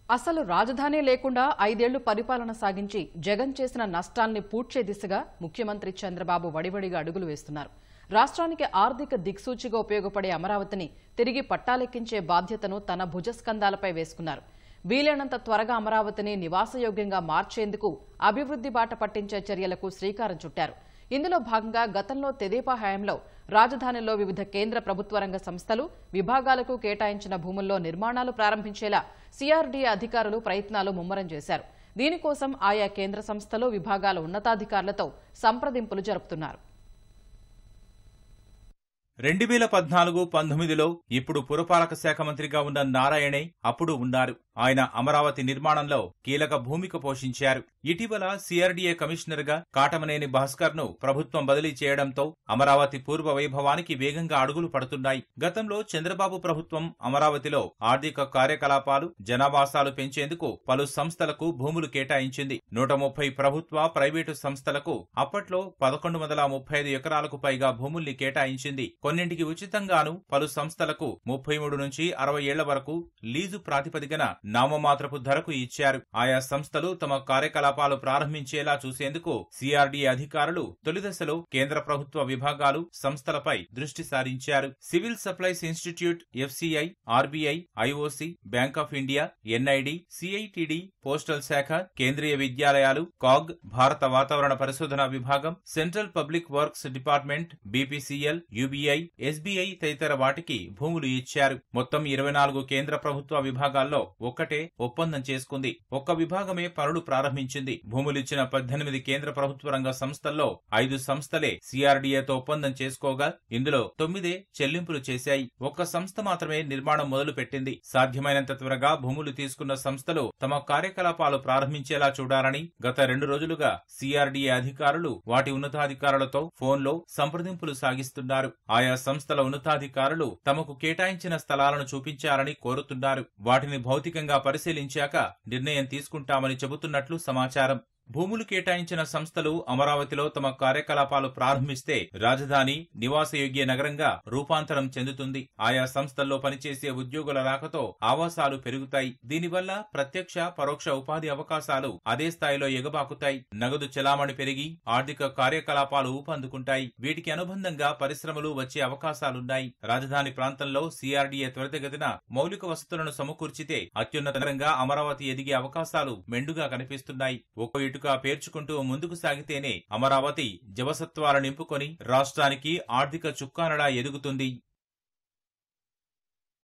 అసలు రాజధాని లేకుండా 5 ఏళ్లు పరిపాలన సాగించి జగన్ చేసిన నష్టాల్ని పూడ్చే దిశగా ముఖ్యమంత్రి చంద్రబాబు వడివడిగా అడుగులు వేస్తున్నారు. రాష్ట్రానికి ఆర్థిక దిక్సూచిగా ఉపయోగపడే అమరావతిని తిరిగి పట్టాలెక్కించే బాధ్యతను తన భుజస్కంధాలపై వేసుకున్నారు. వీలైనంత త్వరగా అమరావతిని నివాసయోగ్యంగా మార్చేందుకు అభివృద్ధి బాట పట్టించే చర్యలకు శ్రీకారం చుట్టారు. ఇందులో భాగంగా గతంలో తెదేపా హయాంలో రాజధానిలో వివిధ కేంద్ర ప్రభుత్వ రంగ సంస్థలు, విభాగాలకు కేటాయించిన భూముల్లో నిర్మాణాలు ప్రారంభించేలా సిఆర్డీఏ అధికారులు ప్రయత్నాలు ముమ్మరం చేశారు. దీనికోసం ఆయా కేంద్ర సంస్థలు, విభాగాల ఉన్నతాధికారులతో సంప్రదింపులు జరుపుతున్నారు. 2014-19లో ఇప్పుడు పురపాలక శాఖ మంత్రిగా ఉన్న నారాయణే అప్పుడు ఉన్నారు. ఆయన అమరావతి నిర్మాణంలో కీలక భూమిక పోషించారు. ఇటీవల సిఆర్డీఏ కమిషనర్ గా కాటమనేని భాస్కర్ ను ప్రభుత్వం బదిలీ చేయడంతో అమరావతి పూర్వ వైభవానికి వేగంగా అడుగులు పడుతున్నాయి. గతంలో చంద్రబాబు ప్రభుత్వం అమరావతిలో ఆర్థిక కార్యకలాపాలు, జనావాసాలు పెంచేందుకు పలు సంస్థలకు భూములు కేటాయించింది. 130 ప్రభుత్వ, ప్రైవేటు సంస్థలకు అప్పట్లో 1135 ఎకరాలకు పైగా భూముల్ని కేటాయించింది. కొన్నింటికి ఉచితంగాను, పలు సంస్థలకు 33 నుంచి 60 ఏళ్ల వరకు లీజు ప్రాతిపదికన నామమాత్రపు ధరకు ఇచ్చారు. ఆయా సంస్థలు తమ కార్యకలాపాలు ప్రారంభించేలా చూసేందుకు సిఆర్డీఏ అధికారులు తొలిదశలో కేంద్ర ప్రభుత్వ విభాగాలు, సంస్థలపై దృష్టి సారించారు. Civil supplies institute, FCI, RBI, IOC, bank of India, NID, CITD, postal శాఖ, కేంద్రీయ విద్యాలయాలు, కాగ్, భారత వాతావరణ పరిశోధన విభాగం, central public works department, BPCL, UBI, SBI తదితర వాటికి భూములు ఇచ్చారు. మొత్తం 24 కేంద్ర ప్రభుత్వ విభాగాల్లో ఒక్కటే ఒప్పందం చేసుకుంది. ఒక్క విభాగమే పనులు ప్రారంభించింది. భూములిచ్చిన 18 కేంద్ర ప్రభుత్వ రంగ సంస్థల్లో 5 సంస్థలే సిఆర్డీఏతో ఒప్పందం చేసుకోగా ఇందులో 9 చెల్లింపులు చేశాయి. ఒక్క సంస్థ మాత్రమే నిర్మాణం మొదలు పెట్టింది. సాధ్యమైనంత త్వరగా భూములు తీసుకున్న సంస్థలు తమ కార్యకలాపాలు ప్రారంభించేలా చూడాలని గత 2 రోజులుగా సిఆర్డీఏ అధికారులు వాటి ఉన్నతాధికారులతో ఫోన్లో సంప్రదింపులు సాగిస్తున్నారు. ఆయా సంస్థల ఉన్నతాధికారులు తమకు కేటాయించిన స్థలాలను చూపించాలని కోరుతున్నారు. వాటిని భౌతికంగా పరిశీలించాక నిర్ణయం తీసుకుంటామని చెబుతున్నట్లు సమాచారం. భూములు కేటాయించిన సంస్థలు అమరావతిలో తమ కార్యకలాపాలు ప్రారంభిస్తే రాజధాని నివాసయోగ్య నగరంగా రూపాంతరం చెందుతుంది. ఆయా సంస్థల్లో పనిచేసే ఉద్యోగుల రాకతో ఆవాసాలు పెరుగుతాయి. దీనివల్ల ప్రత్యక్ష, పరోక్ష ఉపాధి అవకాశాలు అదే స్థాయిలో ఎగబాకుతాయి. నగదు చెలామణి పెరిగి ఆర్థిక కార్యకలాపాలు ఊపందుకుంటాయి. వీటికి అనుబంధంగా పరిశ్రమలు వచ్చే అవకాశాలున్నాయి. రాజధాని ప్రాంతంలో సిఆర్డీఏ త్వరితగతిన మౌలిక వసతులను సమకూర్చితే అత్యున్నత నగరంగా అమరావతి ఎదిగే అవకాశాలు మెండుగా కనిపిస్తున్నాయి. ఒక్కో ఇటుక పేర్చుకుంటూ ముందుకు సాగితేనే అమరావతి జవసత్వాలు నింపుకొని రాష్ట్రానికి ఆర్థిక చుక్కానలా ఎదుగుతుంది.